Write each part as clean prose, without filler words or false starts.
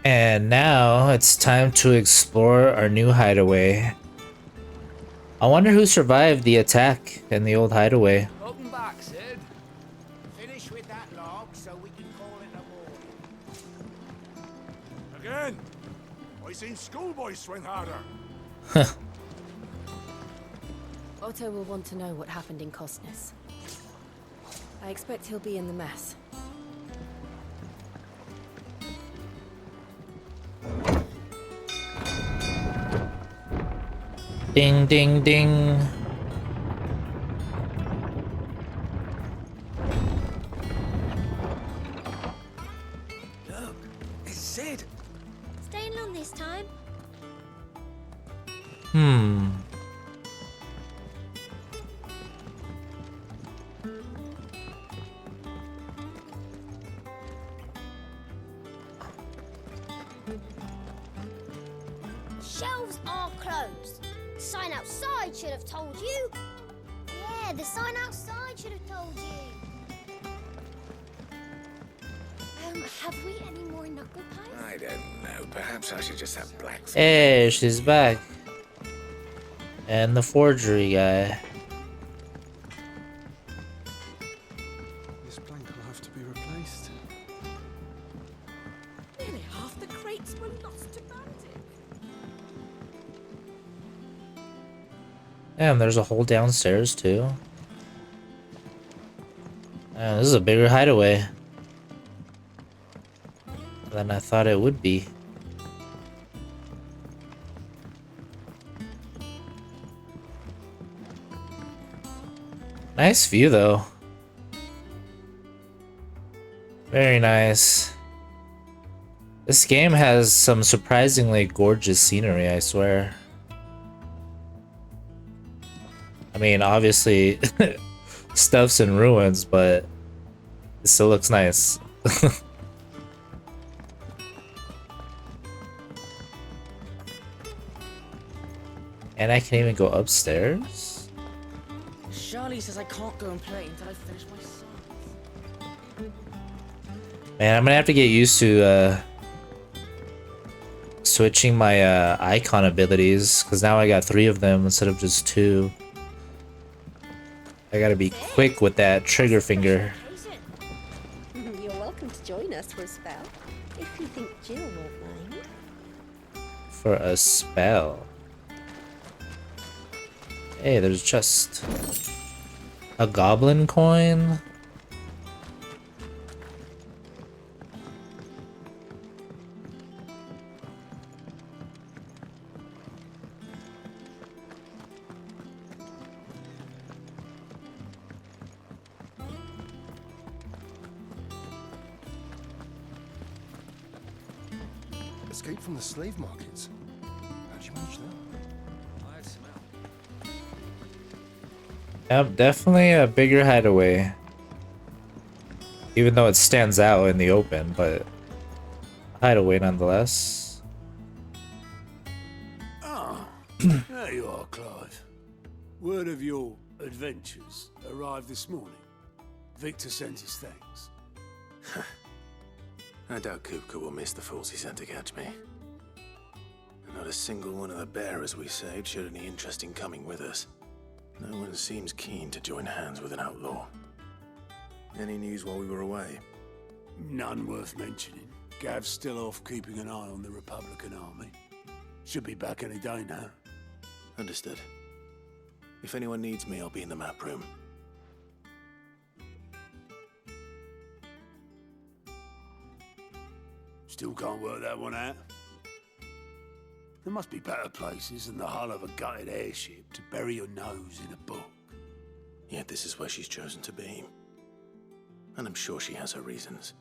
And now it's time to explore our new hideaway. I wonder who survived the attack in the old hideaway. Welcome back, Sid. Finish with that log so we can call it a morning. Again? I seen schoolboys swing harder. Otto will want to know what happened in Costness. I expect he'll be in the mess. Ding, ding, ding. Look, it's Sid. Staying long this time? Shelves are closed. The sign outside should have told you. Yeah, the sign outside should have told you. Have we any more knuckle pies? I don't know. Perhaps I should just have black. Hey, she's back. And the forgery guy. This plank will have to be replaced. Nearly half the crates were lost to bandit. Damn, there's a hole downstairs too. Man, this is a bigger hideaway than I thought it would be. Nice view though. Very nice. This game has some surprisingly gorgeous scenery, I swear. I mean, obviously, stuff's in ruins, but it still looks nice. And I can even go upstairs? Charlie says I can't go and play until I finish my songs. Man, I'm gonna have to get used to switching my icon abilities, because now I got 3 of them instead of just 2. I gotta be quick with that trigger finger. You're welcome to join us for a spell, if you think Jill won't mind. For a spell. Hey, there's just a goblin coin. Escape from the slave markets. How'd you manage that? Yep, definitely a bigger hideaway. Even though it stands out in the open, but hideaway nonetheless. Ah, there you are, Clive. Word of your adventures arrived this morning. Victor sent his thanks. I doubt Kupka will miss the fools he sent to catch me. Not a single one of the bearers we saved showed any interest in coming with us. No one seems keen to join hands with an outlaw. Any news while we were away? None worth mentioning. Gav's still off keeping an eye on the Republican army. Should be back any day now. Understood. If anyone needs me, I'll be in the map room. Still can't work that one out. There must be better places than the hull of a gutted airship to bury your nose in a book. Yet this is where she's chosen to be. And I'm sure she has her reasons.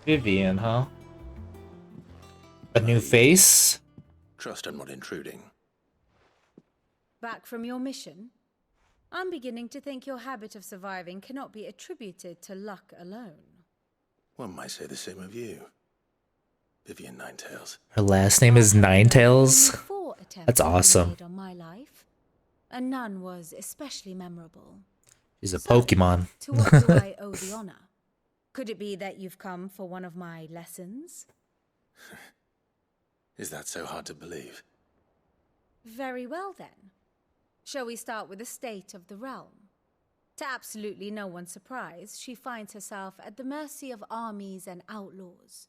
Vivian, huh? A new face? Trust I'm not intruding. Back from your mission? I'm beginning to think your habit of surviving cannot be attributed to luck alone. One might say the same of you. Vivian Ninetails. Her last name is Ninetails? Four attempts That's have been awesome. made on my life, and none was especially memorable. She's a So, Pokemon. To what do I owe the honor? Could it be that you've come for one of my lessons? Is that so hard to believe? Very well then. Shall we start with the state of the realm? To absolutely no one's surprise, she finds herself at the mercy of armies and outlaws.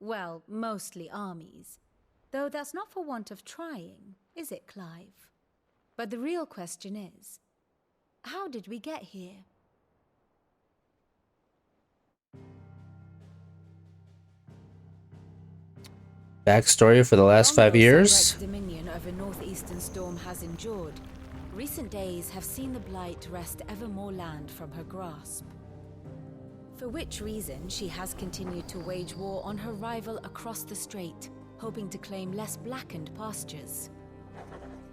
Well, mostly armies. Though that's not for want of trying, is it, Clive? But the real question is, how did we get here? Backstory for the last 5 years. Direct dominion over northeastern storm has endured. Recent days have seen the blight wrest ever more land from her grasp. For which reason she has continued to wage war on her rival across the strait, hoping to claim less blackened pastures.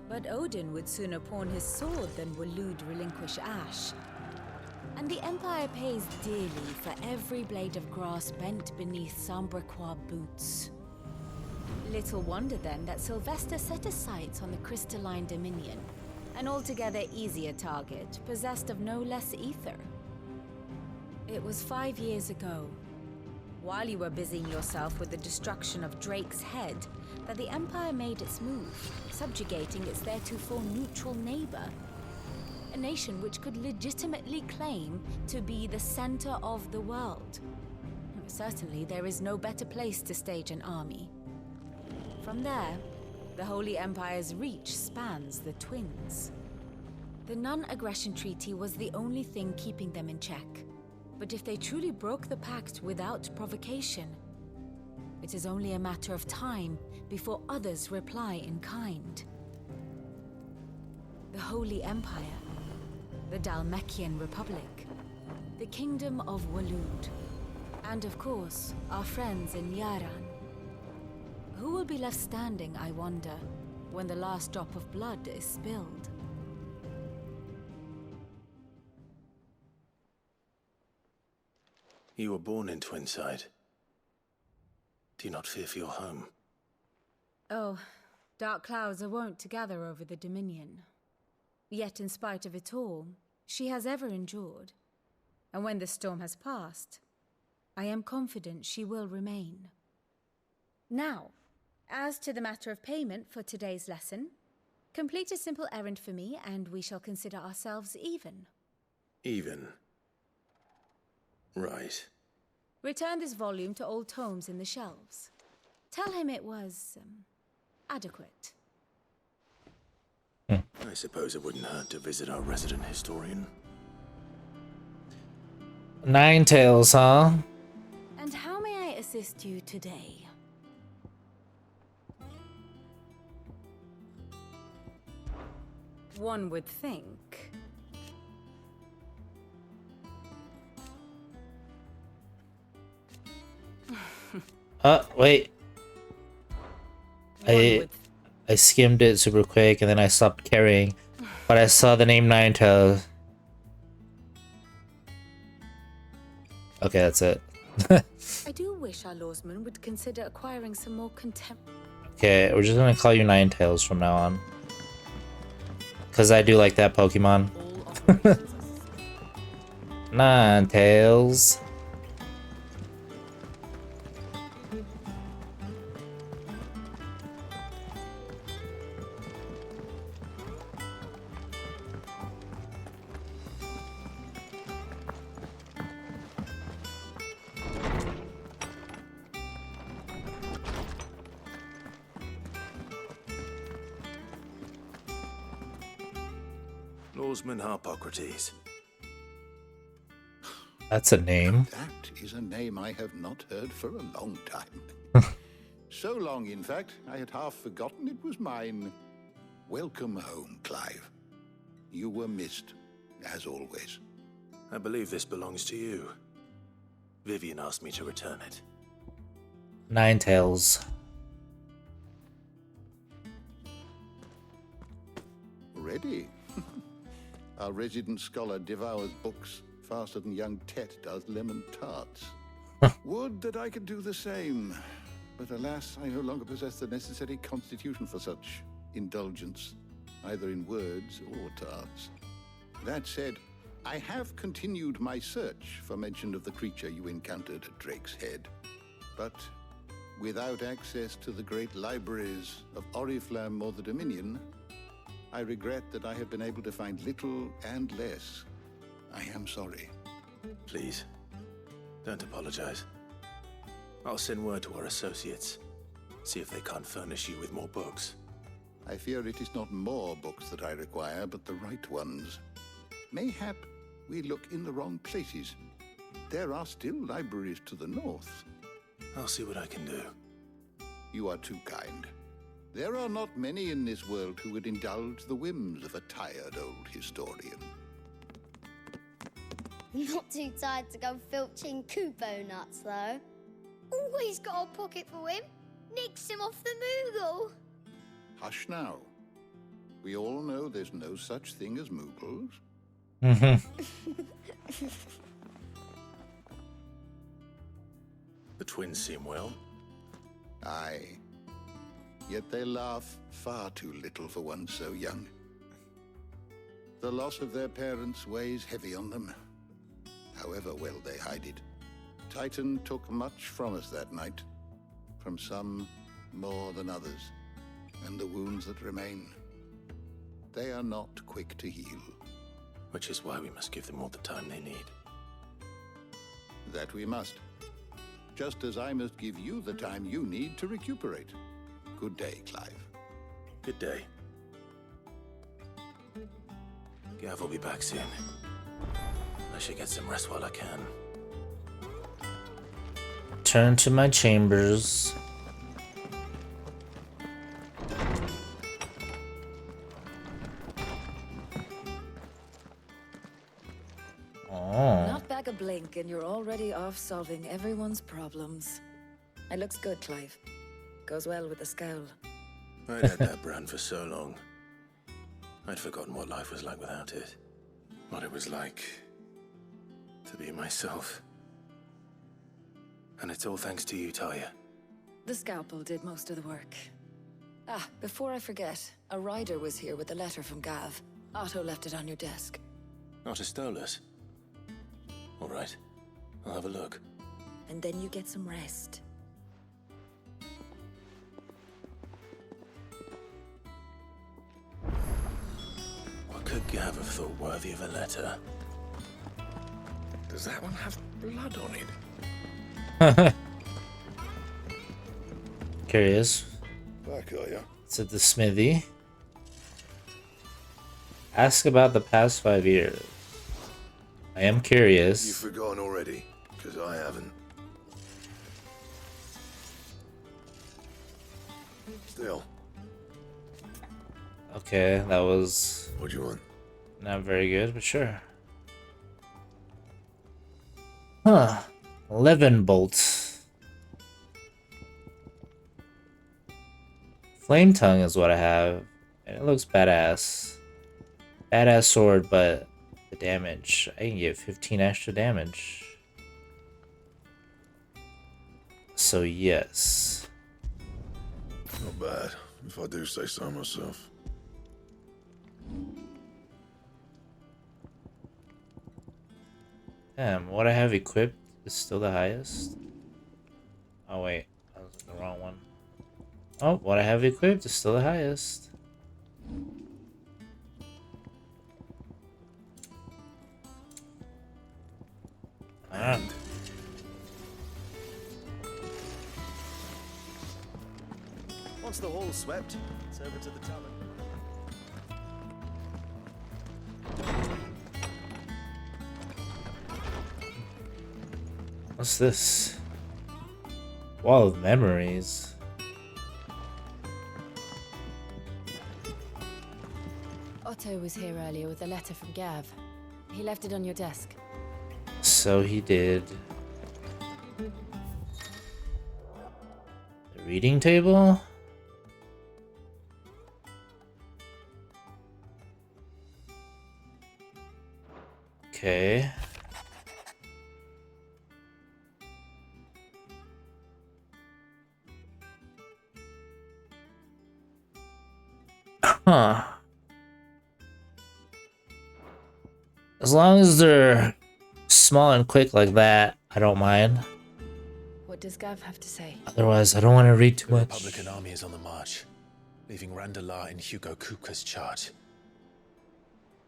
But Odin would sooner pawn his sword than Waloed relinquish Ash. And the Empire pays dearly for every blade of grass bent beneath Sambraquois boots. Little wonder then that Sylvester set his sights on the crystalline dominion, an altogether easier target, possessed of no less ether. It was 5 years ago, while you were busying yourself with the destruction of Drake's head, that the Empire made its move, subjugating its theretofore neutral neighbor. A nation which could legitimately claim to be the center of the world. Certainly, there is no better place to stage an army. From there, the Holy Empire's reach spans the Twins. The non-aggression treaty was the only thing keeping them in check. But if they truly broke the pact without provocation, it is only a matter of time before others reply in kind. The Holy Empire, the Dhalmekian Republic, the Kingdom of Waloed, and of course, our friends in Yaran. Who will be left standing, I wonder, when the last drop of blood is spilled? You were born in Twinside. Do you not fear for your home? Oh, dark clouds are wont to gather over the Dominion. Yet in spite of it all, she has ever endured. And when the storm has passed, I am confident she will remain. Now, as to the matter of payment for today's lesson, complete a simple errand for me and we shall consider ourselves even. Even? Right. Return this volume to old tomes in the shelves. Tell him it was, adequate. I suppose it wouldn't hurt to visit our resident historian. Nine Tails, huh? And how may I assist you today? One would think. Wait. One would I skimmed it super quick and then I stopped carrying. But I saw the name Nine Tails. Okay, that's it. I do wish our lawsman would consider acquiring some more contempt. Okay, we're just gonna call you Nine Tails from now on. Cause I do like that Pokemon. All operations are Nine Tails. Lawsman Harpocrates. That's a name. That is a name I have not heard for a long time. So long, in fact, I had half forgotten it was mine. Welcome home, Clive. You were missed, as always. I believe this belongs to you. Vivian asked me to return it. Nine Tails. Ready? Our resident scholar devours books faster than young Tet does lemon tarts. Would that I could do the same. But alas, I no longer possess the necessary constitution for such indulgence, either in words or tarts. That said, I have continued my search for mention of the creature you encountered at Drake's Head, but without access to the great libraries of Oriflamme or the Dominion, I regret that I have been able to find little and less. I am sorry. Please, don't apologize. I'll send word to our associates. See if they can't furnish you with more books. I fear it is not more books that I require, but the right ones. Mayhap we look in the wrong places. There are still libraries to the north. I'll see what I can do. You are too kind. There are not many in this world who would indulge the whims of a tired old historian. Not too tired to go filching Kupo nuts, though. Always got a pocket for him. Nicks him off the Moogle. Hush now. We all know there's no such thing as Moogles. The twins seem well. Aye. Yet they laugh far too little for one so young. The loss of their parents weighs heavy on them, however well they hide it. Titan took much from us that night, from some more than others, and the wounds that remain, they are not quick to heal. Which is why we must give them all the time they need. That we must. Just as I must give you the time you need to recuperate. Good day, Clive. Good day. Gav will be back soon. I should get some rest while I can. Turn to my chambers. Oh. Not back a blink and you're already off solving everyone's problems. It looks good, Clive. Goes well with the scowl. I'd had that brand for so long. I'd forgotten what life was like without it. What it was like to be myself. And it's all thanks to you, Talia. The scalpel did most of the work. Ah, before I forget, a rider was here with a letter from Gav. Otto left it on your desk. Otter stole us. All right, I'll have a look. And then you get some rest. What could Gav have thought worthy of a letter? Does that one have blood on it? Curious. Back, are ya? It's at the smithy. Ask about the past 5 years. I am curious. You've forgotten already, because I haven't. Still. Okay, that was What do you want? not very good, but sure. Huh. 11 bolts. Flame tongue is what I have, and it looks badass. Badass sword, but the damage, I can get 15 extra damage. So yes. Not bad, if I do say so myself. Damn, what I have equipped is still the highest. Oh wait, that was the wrong one. Oh, what I have equipped is still the highest. Ah. Once the hall's swept, it's over to the tavern. What's this? Wall of memories. Otto was here earlier with a letter from Gav. He left it on your desk. So he did. The reading table? Okay. Huh. As long as they're small and quick like that, I don't mind. What does Gav have to say? Otherwise, I don't want to read too The much. Republican army is on the march, leaving Randalar in Hugo Kupka's charge.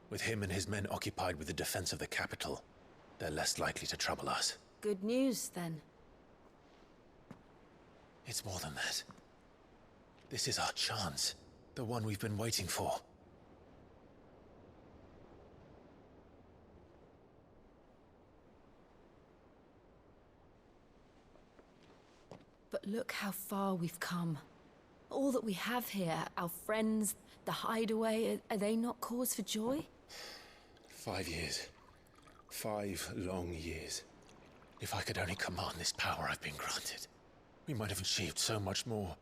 With him and his men occupied with the defense of the capital, they're less likely to trouble us. Good news, then. It's more than that. This is our chance, the one we've been waiting for. But look how far we've come. All that we have here, our friends, the hideaway, are they not cause for joy? 5 years. 5 long years. If I could only command this power I've been granted, we might have achieved so much more.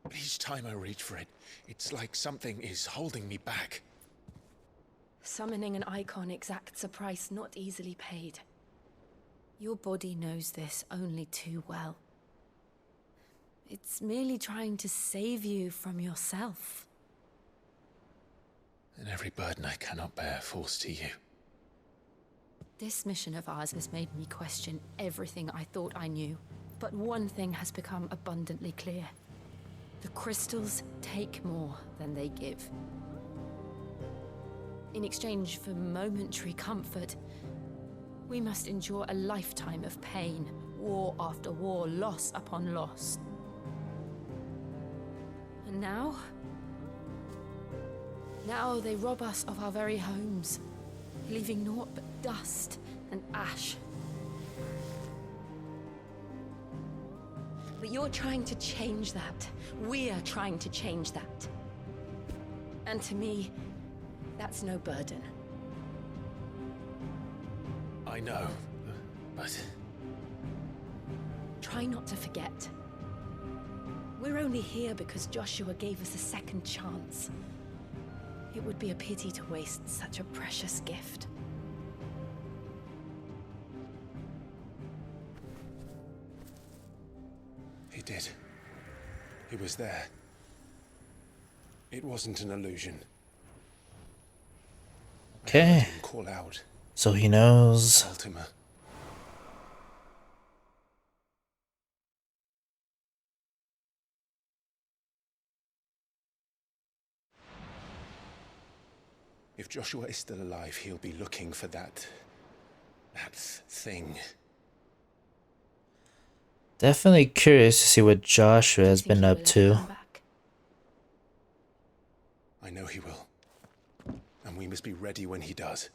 But each time I reach for it, it's like something is holding me back. Summoning an icon exacts a price not easily paid. Your body knows this only too well. It's merely trying to save you from yourself. And every burden I cannot bear falls to you. This mission of ours has made me question everything I thought I knew. But one thing has become abundantly clear. The crystals take more than they give. In exchange for momentary comfort, we must endure a lifetime of pain, war after war, loss upon loss. And now they rob us of our very homes, leaving naught but dust and ash. But you're trying to change that. We're trying to change that. And to me, that's no burden. I know, but... Try not to forget. We're only here because Joshua gave us a second chance. It would be a pity to waste such a precious gift. He did. He was there. It wasn't an illusion. Okay. I heard him call out. So he knows. Ultima. If Joshua is still alive, he'll be looking for that thing. Definitely curious to see what Joshua has been up to. I know he will. And we must be ready when he does.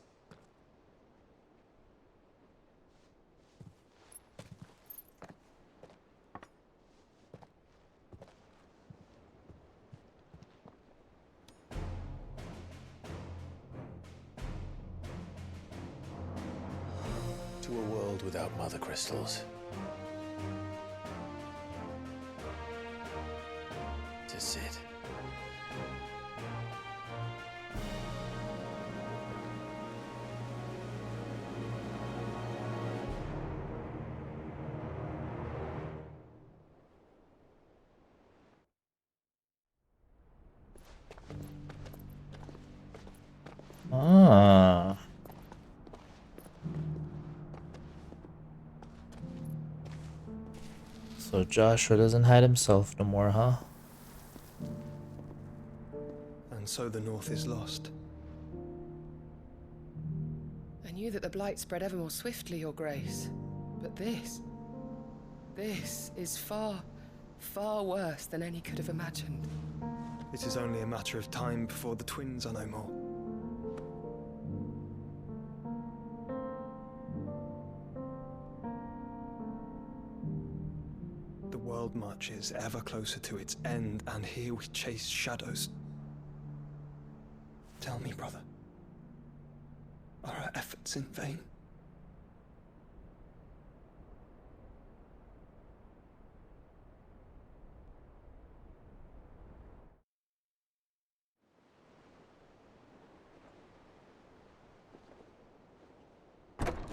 To a world without mother crystals. To Sid. Ah. So Joshua doesn't hide himself no more, huh? And so the North is lost. I knew that the Blight spread ever more swiftly, Your Grace. But this is far, far worse than any could have imagined. It is only a matter of time before the twins are no more. The world marches ever closer to its end, and here we chase shadows. Tell me, brother, are our efforts in vain?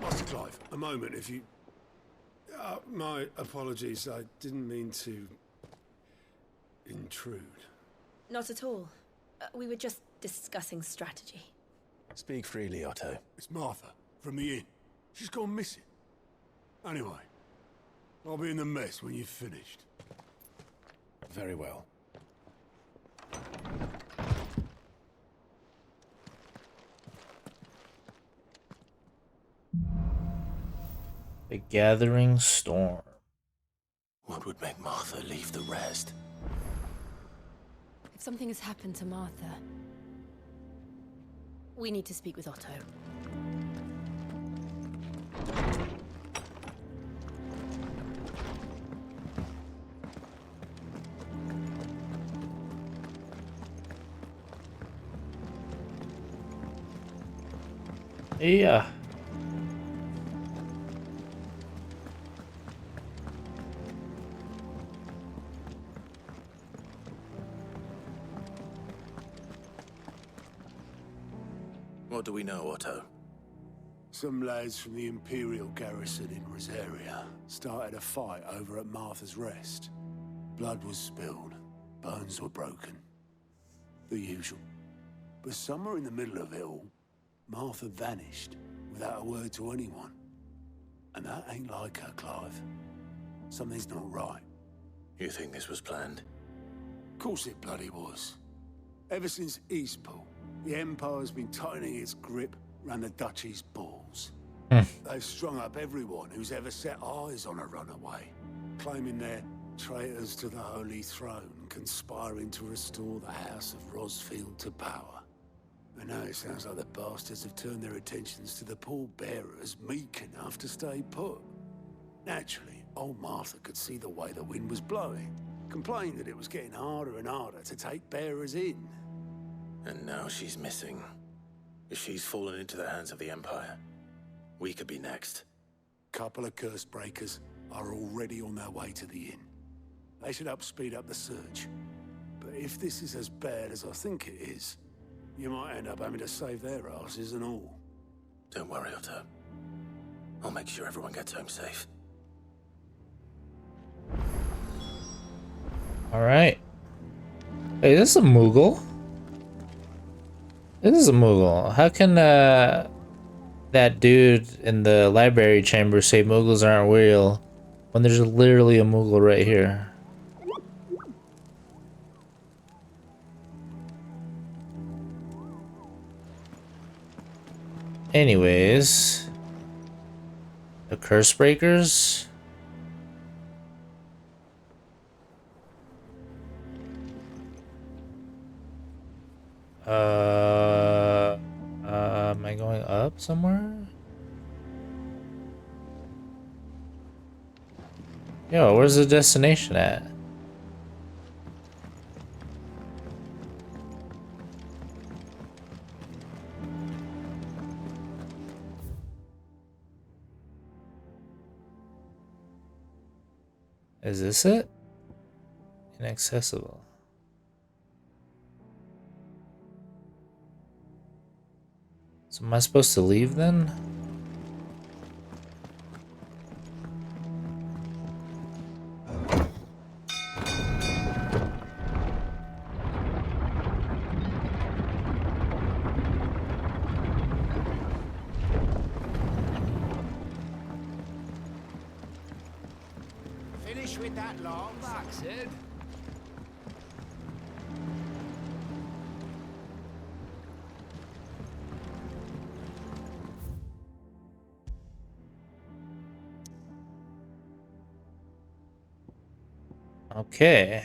Master Clive, a moment, if you... my apologies, I didn't mean to... intrude. Not at all. We were just discussing strategy. Speak freely, Otto. It's Martha, from the inn. She's gone missing. Anyway, I'll be in the mess when you've finished. Very well. The Gathering Storm. What would make Martha leave the rest? If something has happened to Martha, we need to speak with Otto. Yeah. What do we know, Otto? Some lads from the Imperial garrison in Rosaria started a fight over at Martha's Rest. Blood was spilled, bones were broken. The usual. But somewhere in the middle of it all, Martha vanished without a word to anyone. And that ain't like her, Clive. Something's not right. You think this was planned? Of course it bloody was. Ever since Eastpool, the Empire's been tightening its grip round the Duchy's balls. They've strung up everyone who's ever set eyes on a runaway, claiming they're traitors to the Holy Throne, conspiring to restore the House of Rosfield to power. And now it sounds like the bastards have turned their attentions to the pallbearers meek enough to stay put. Naturally, old Martha could see the way the wind was blowing, complained that it was getting harder and harder to take bearers in. And now she's missing. If she's fallen into the hands of the Empire, we could be next. Couple of curse breakers are already on their way to the inn. They should speed up the search. But if this is as bad as I think it is, you might end up having to save their asses and all. Don't worry, Otto. I'll make sure everyone gets home safe. Alright. Hey, this is a Moogle. This is a Moogle. How can that dude in the library chamber say Moogles aren't real when there's literally a Moogle right here? Anyways, the curse breakers. Am I going up somewhere? Yo, where's the destination at? Is this it? Inaccessible. So am I supposed to leave then? Finish with that long back, Sid. Okay.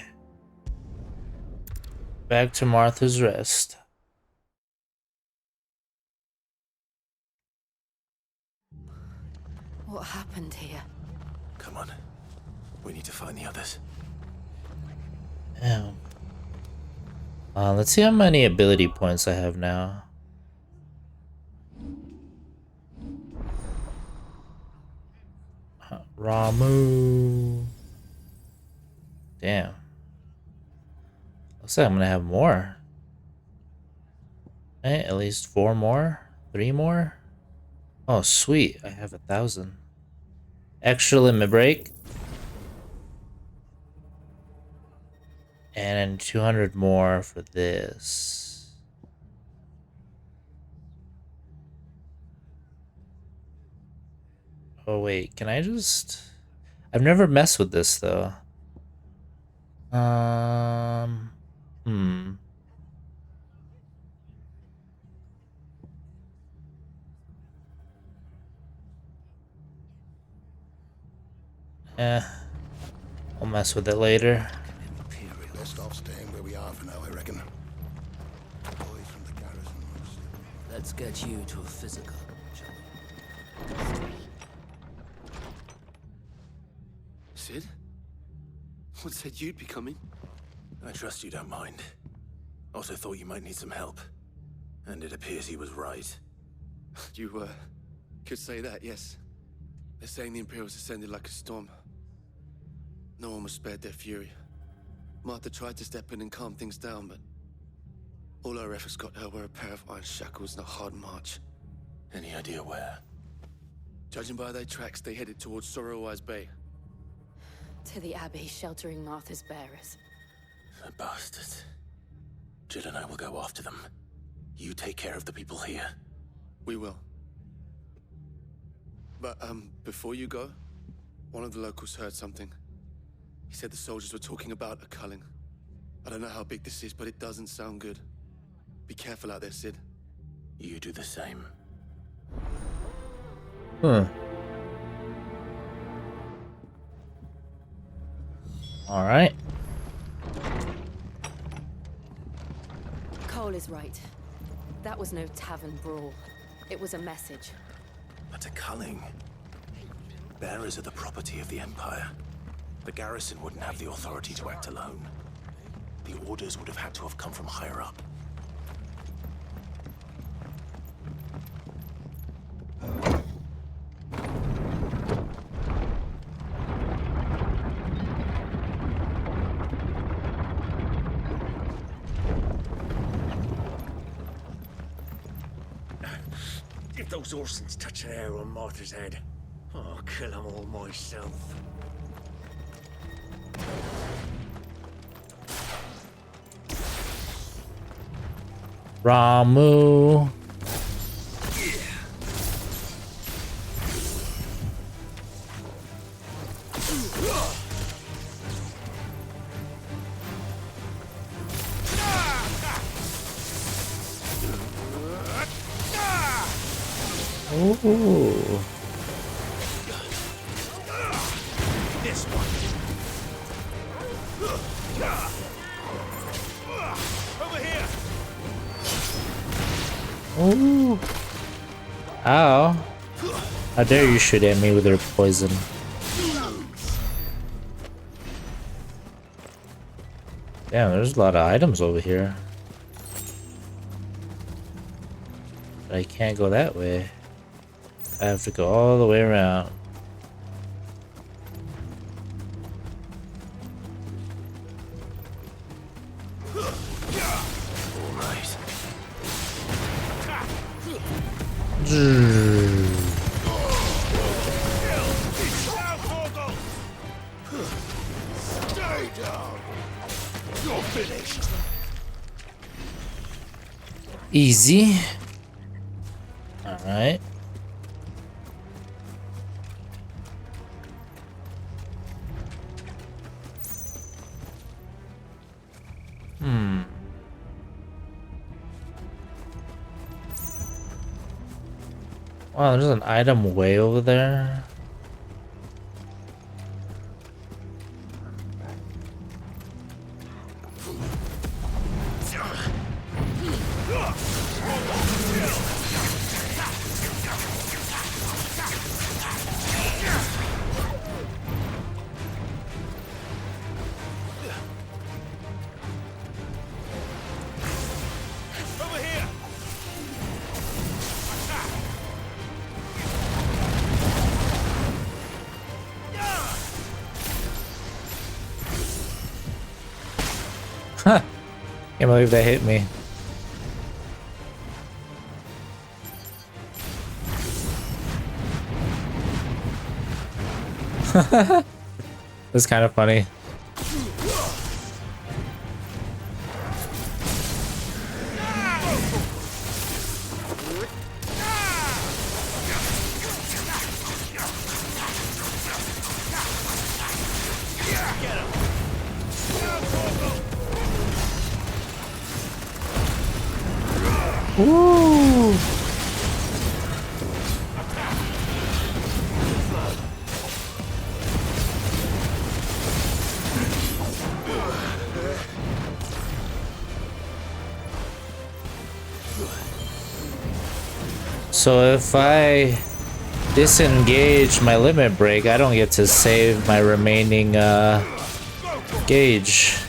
Back to Martha's Rest. What happened here? Come on. We need to find the others. Damn. Let's see how many ability points I have now. Ramu. Damn. Looks like I'm gonna have more. Right, at least 4 more? 3 more? Oh, sweet. I have 1,000. Extra limit break. And 200 more for this. Oh wait, can I just... I've never messed with this though. Hmm. I'll mess with it later. Best off staying where we are for now, I reckon. Boys from the garrison. Let's get you to a physical, shall we? Sid? What said you'd be coming? I trust you don't mind. Also thought you might need some help. And it appears he was right. You, could say that, yes. They're saying the Imperials descended like a storm. No one was spared their fury. Martha tried to step in and calm things down, but all our efforts got her were a pair of iron shackles and a hard march. Any idea where? Judging by their tracks, they headed towards Sorrowwise Bay. To the Abbey sheltering Martha's bearers. The bastards. Jill and I will go after them. You take care of the people here. We will. But, before you go, one of the locals heard something. He said the soldiers were talking about a culling. I don't know how big this is, but it doesn't sound good. Be careful out there, Sid. You do the same. Huh. Alright. Cole is right. That was no tavern brawl. It was a message. But a culling. Bearers are the property of the Empire. The garrison wouldn't have the authority to act alone. The orders would have had to have come from higher up. If those Orsons touch an arrow on Martha's head, I'll kill them all myself. Ramu. Ooh. This one. Over here. Ooh. Ow. How dare you shoot at me with your poison. Damn, there's a lot of items over here. But I can't go that way. I have to go all the way around. Stay down. You're finished. Easy. All right. Wow, there's an item way over there. Over here. Huh. Can't believe that hit me. That's kind of funny. Woo! So if I disengage my limit break, I don't get to save my remaining gauge.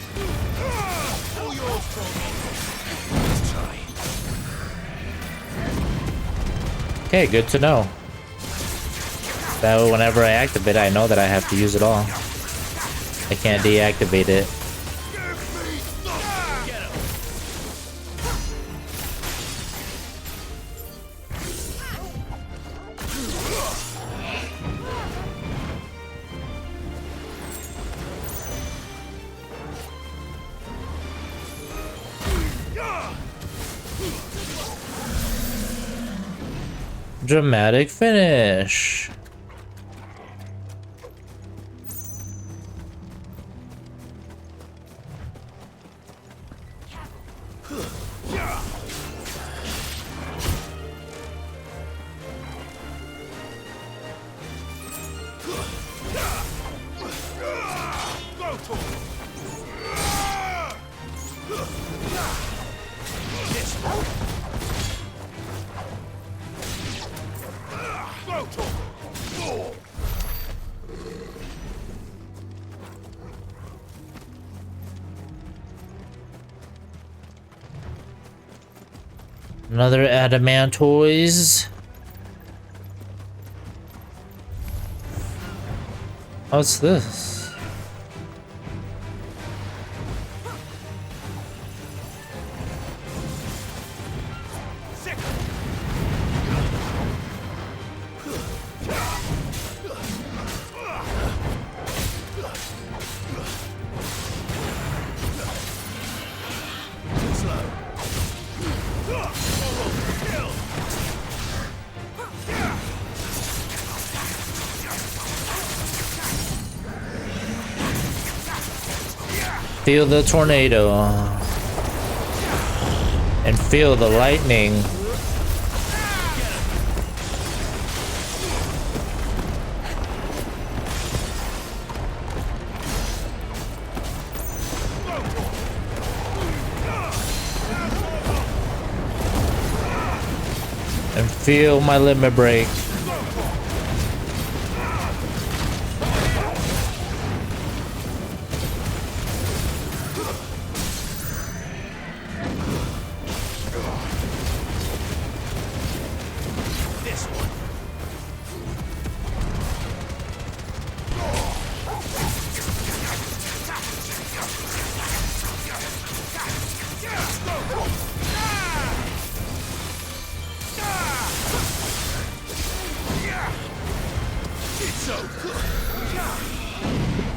Okay, good to know. That way whenever I activate it, I know that I have to use it all. I can't deactivate it. Dramatic finish. Another adamantoise. What's this? Feel the tornado and feel the lightning. And feel my limit break.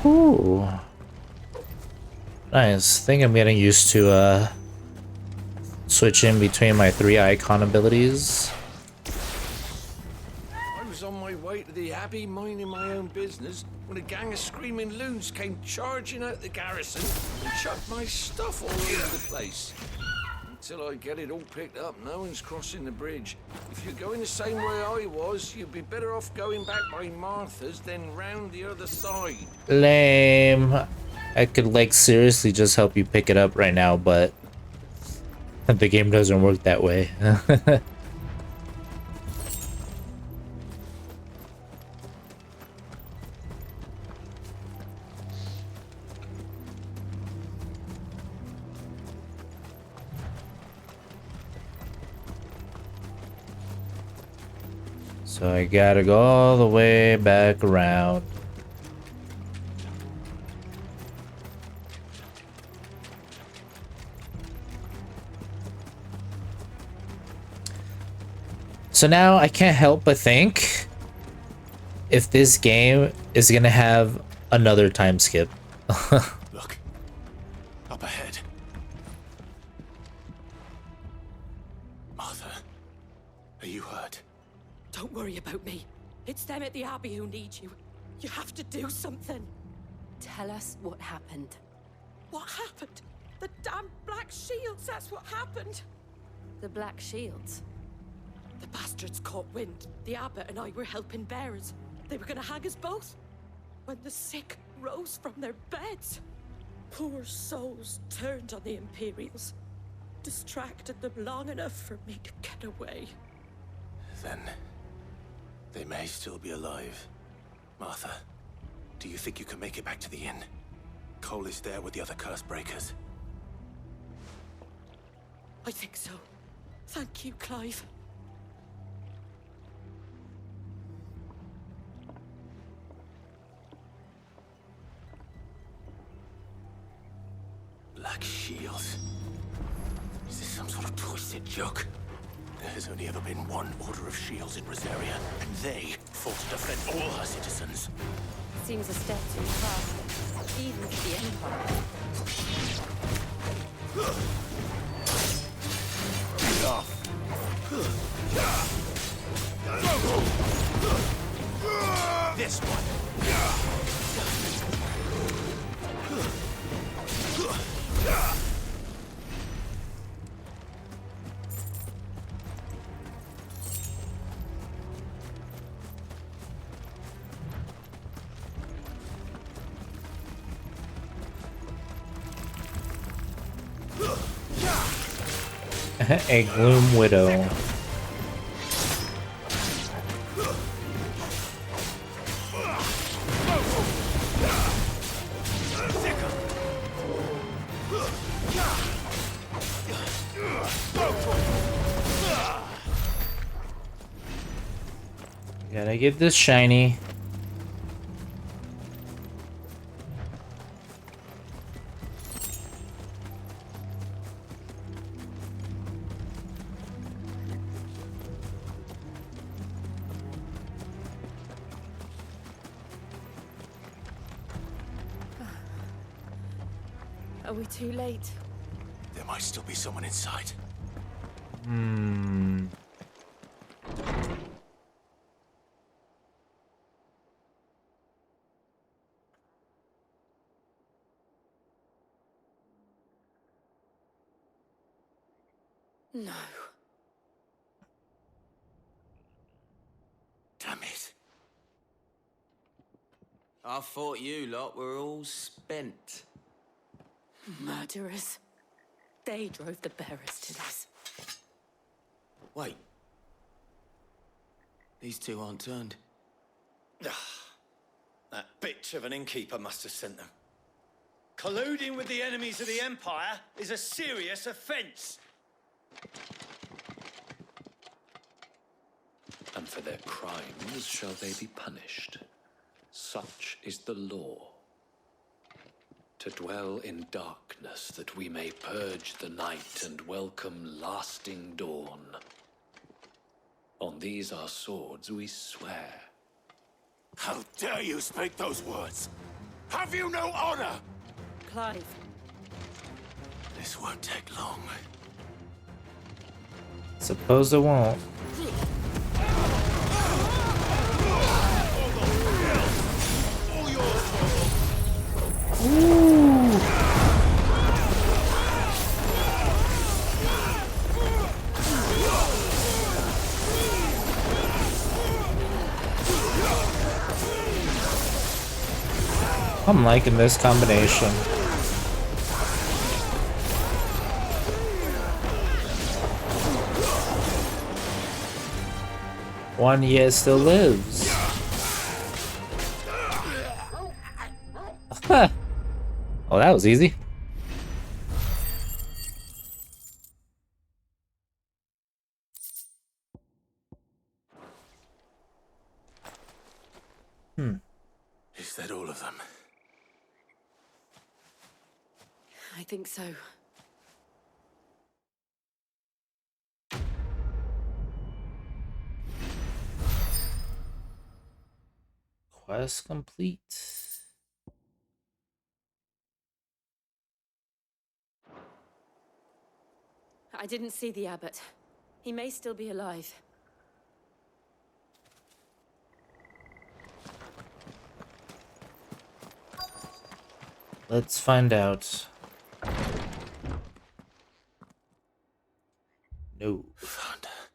Ooh. Nice. I think I'm getting used to switching between my 3 icon abilities. I was on my way to the Abbey minding my own business when a gang of screaming loons came charging out the garrison and chucked my stuff all over the place. Until I get it all picked up, no one's crossing the bridge. If you're going the same way I was, you'd be better off going back by Martha's than round the other side. Lame. I could like seriously just help you pick it up right now, but the game doesn't work that way. So I gotta go all the way back around. So now I can't help but think if this game is gonna have another time skip. Look, up ahead. Martha, are you hurt? Don't worry about me. It's them at the Abbey who need you. You have to do something. Tell us what happened. What happened? The damn Black Shields, that's what happened. The Black Shields. The bastards caught wind. The abbot and I were helping bearers. They were gonna hang us both. When the sick rose from their beds, poor souls turned on the Imperials. Distracted them long enough for me to get away. Then they may still be alive. Martha, do you think you can make it back to the inn? Cole is there with the other curse breakers. I think so. Thank you, Clive. Black Shields. Is this some sort of twisted joke? There has only ever been one Order of Shields in Rosaria, and they fought to defend all her citizens. Seems a step too far, even for the Empire. This one. A Gloom Widow. Gotta get this shiny. Are we too late? There might still be someone inside. No. Damn it. I thought you lot were all spent. Murderers. They drove the bearers to this. Wait. These two aren't turned. That bitch of an innkeeper must have sent them. Colluding with the enemies of the Empire is a serious offense. And for their crimes shall they be punished. Such is the law. To dwell in darkness that we may purge the night and welcome lasting dawn. On these our swords we swear. How dare you speak those words? Have you no honor? Clive. This won't take long. Suppose it won't. Ooh. I'm liking this combination. One yet still lives. Oh, that was easy. Is that all of them? I think so. Quest complete. I didn't see the abbot. He may still be alive. Let's find out. No. Found her.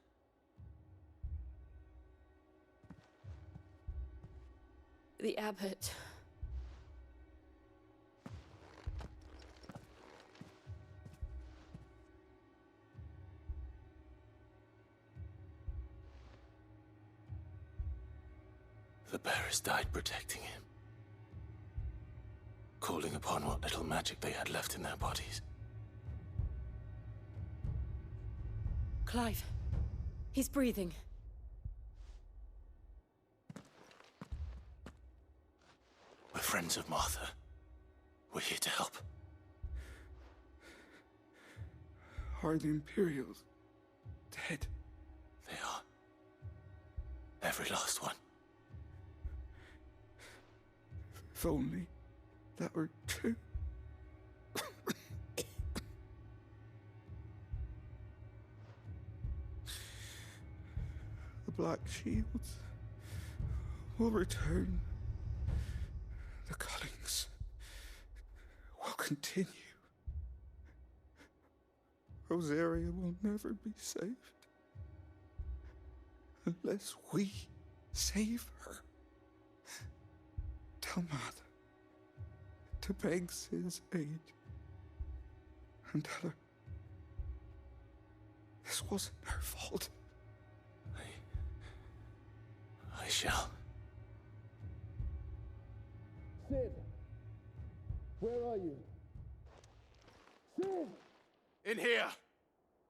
The abbot. The bearers died protecting him, calling upon what little magic they had left in their bodies. Clive. He's breathing. We're friends of Martha. We're here to help. Are the Imperials dead? They are. Every last one. If only that were true. The Black Shields will return. The cuttings will continue. Rosaria will never be saved unless we save her. Tell Mother to beg Sid's aid and tell her this wasn't her fault. I shall. Sid! Where are you? Sid! In here!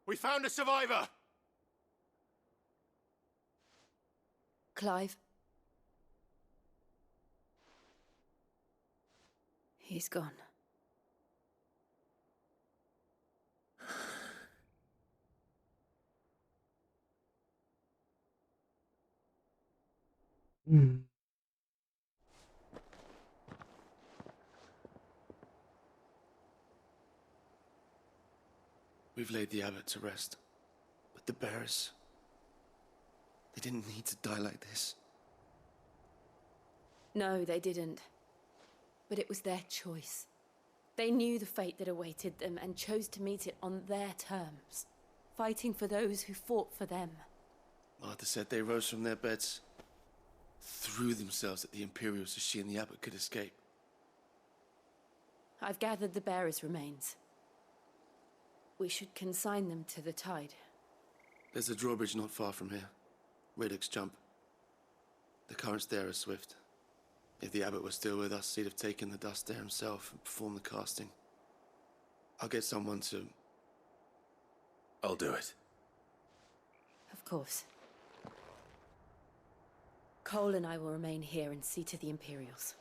We found a survivor! Clive. He's gone. We've laid the abbot to rest. But the bearers... they didn't need to die like this. No, they didn't. But it was their choice. They knew the fate that awaited them and chose to meet it on their terms, fighting for those who fought for them. Martha said they rose from their beds, threw themselves at the Imperials so she and the abbot could escape. I've gathered the bearers' remains. We should consign them to the tide. There's a drawbridge not far from here. Radix Jump. The currents there are swift. If the abbot was still with us, he'd have taken the dust there himself and performed the casting. I'll get someone to... I'll do it. Of course. Cole and I will remain here and see to the Imperials.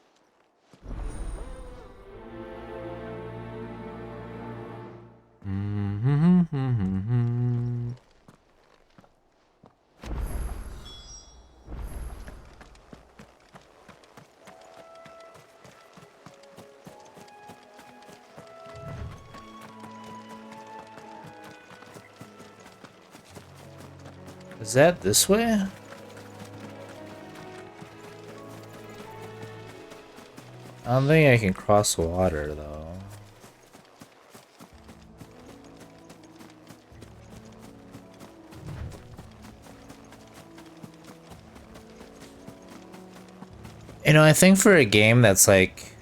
Is that this way? I don't think I can cross water though. You know, I think for a game that's like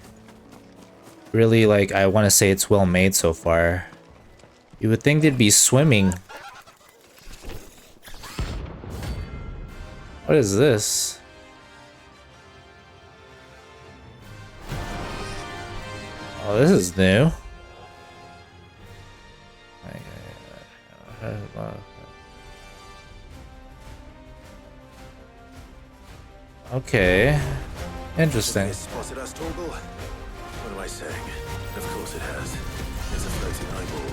really like, I want to say it's well made so far, you would think they'd be swimming. What is this? Oh, this is new. Okay. Interesting. Has spotted us, Torgal? What am I saying? Of course it has. There's a floating eyeball.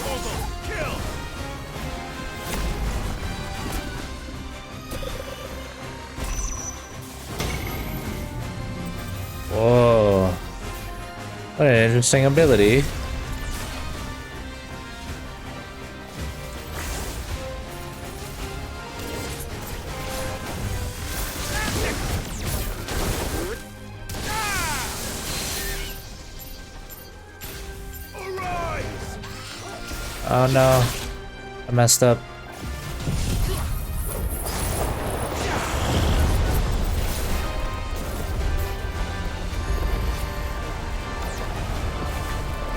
Torgal, kill! Whoa. What an interesting ability. Oh no, I messed up.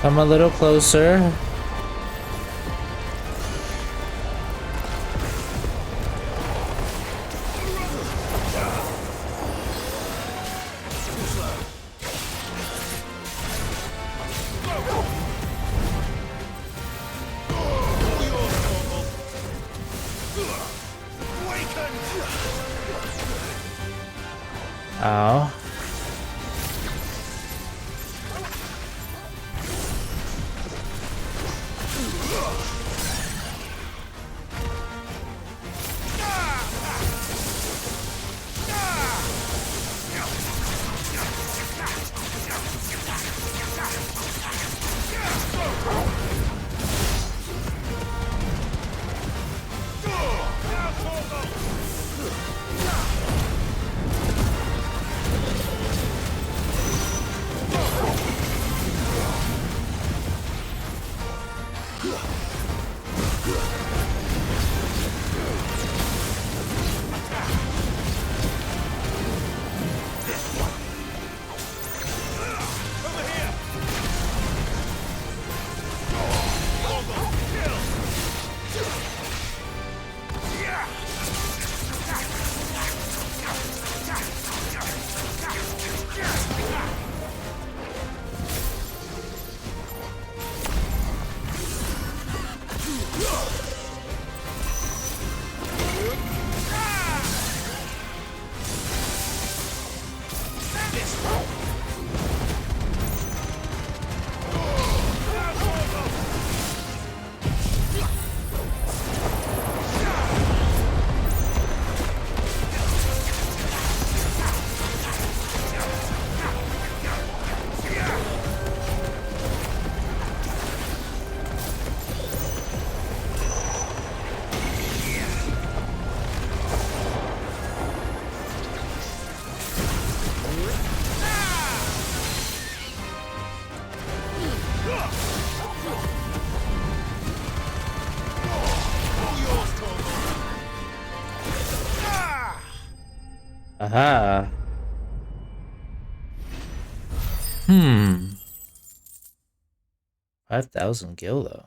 Come a little closer. Ow. Aha. 5,000 gil though.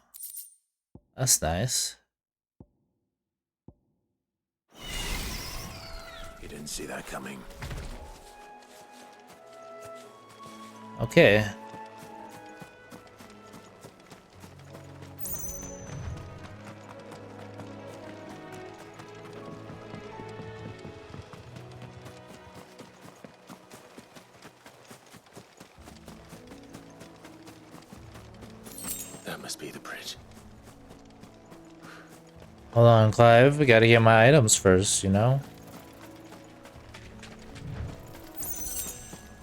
That's nice. You didn't see that coming. Okay. That must be the bridge. Hold on, Clive. We gotta get my items first, you know?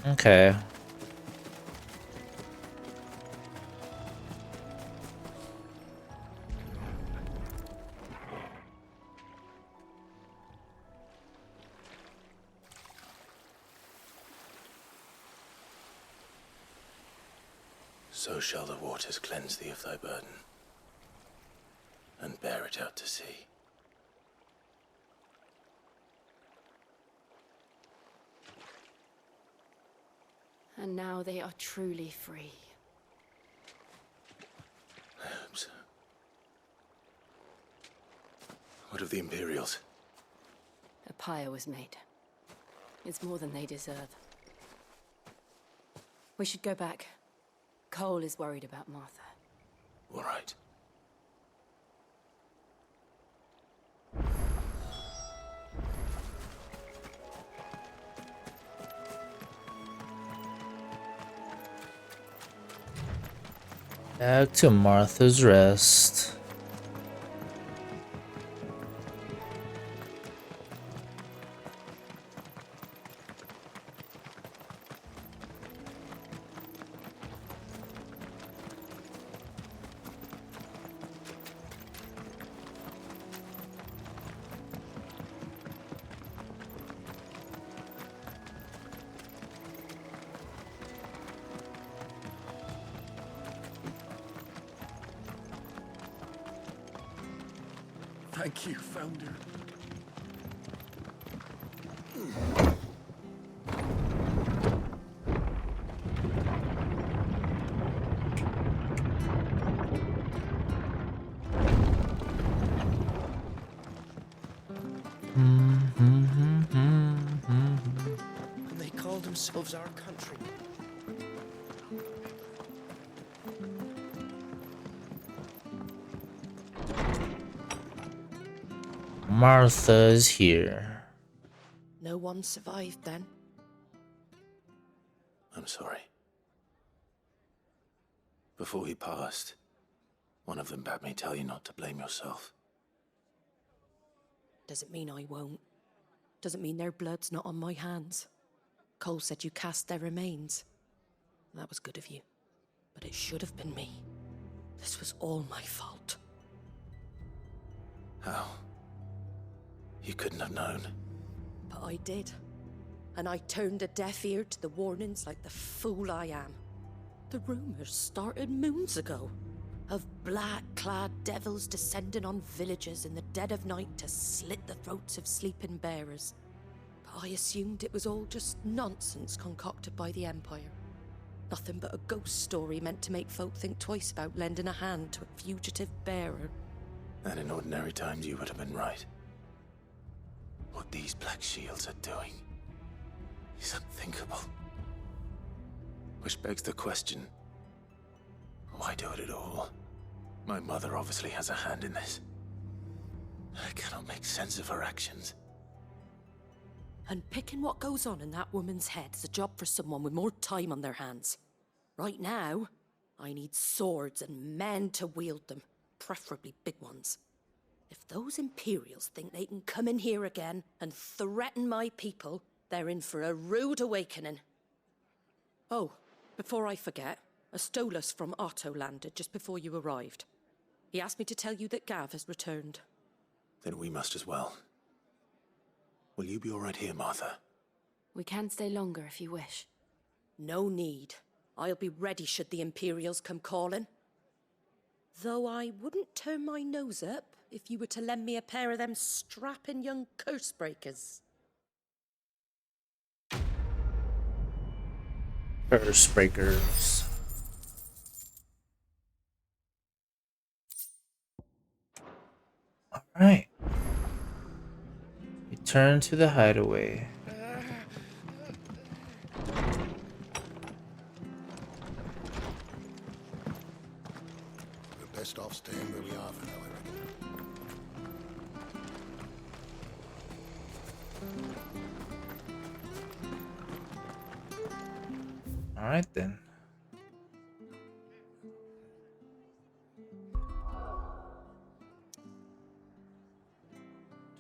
Okay. So shall the waters cleanse thee of thy burden, and bear it out to sea. And now they are truly free. I hope so. What of the Imperials? A pyre was made. It's more than they deserve. We should go back. Cole is worried about Martha. All right. Back to Martha's Rest. Thank you, Founder. And they call themselves our country. Martha's here. No one survived then? I'm sorry. Before he passed, one of them bade me tell you not to blame yourself. Doesn't mean I won't. Doesn't mean their blood's not on my hands. Cole said you cast their remains. That was good of you. But it should have been me. This was all my fault. How? You couldn't have known. But I did. And I turned a deaf ear to the warnings like the fool I am. The rumors started moons ago. Of black-clad devils descending on villages in the dead of night to slit the throats of sleeping bearers. But I assumed it was all just nonsense concocted by the Empire. Nothing but a ghost story meant to make folk think twice about lending a hand to a fugitive bearer. And in ordinary times you would have been right. What these Black Shields are doing is unthinkable. Which begs the question, why do it at all? My mother obviously has a hand in this. I cannot make sense of her actions. And picking what goes on in that woman's head is a job for someone with more time on their hands. Right now, I need swords and men to wield them, preferably big ones. If those Imperials think they can come in here again and threaten my people, they're in for a rude awakening. Oh, before I forget, a Stolas from Otto landed just before you arrived. He asked me to tell you that Gav has returned. Then we must as well. Will you be all right here, Martha? We can stay longer if you wish. No need. I'll be ready should the Imperials come calling. Though I wouldn't turn my nose up if you were to lend me a pair of them strapping young curse breakers. Curse breakers. Alright. Return to the hideaway. We're best off staying where we are for now, I reckon. Alright then.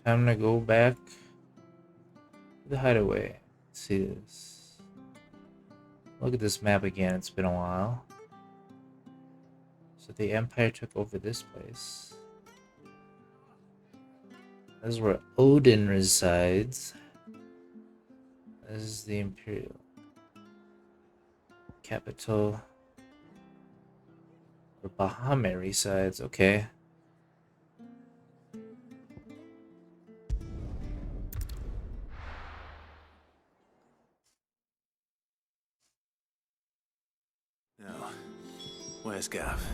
Time to go back to the hideaway. Let's see this. Look at this map again, it's been a while. So the Empire took over this place. This is where Odin resides. This is the Imperial capital. Where Bahamut resides, okay. Now, where's Gav?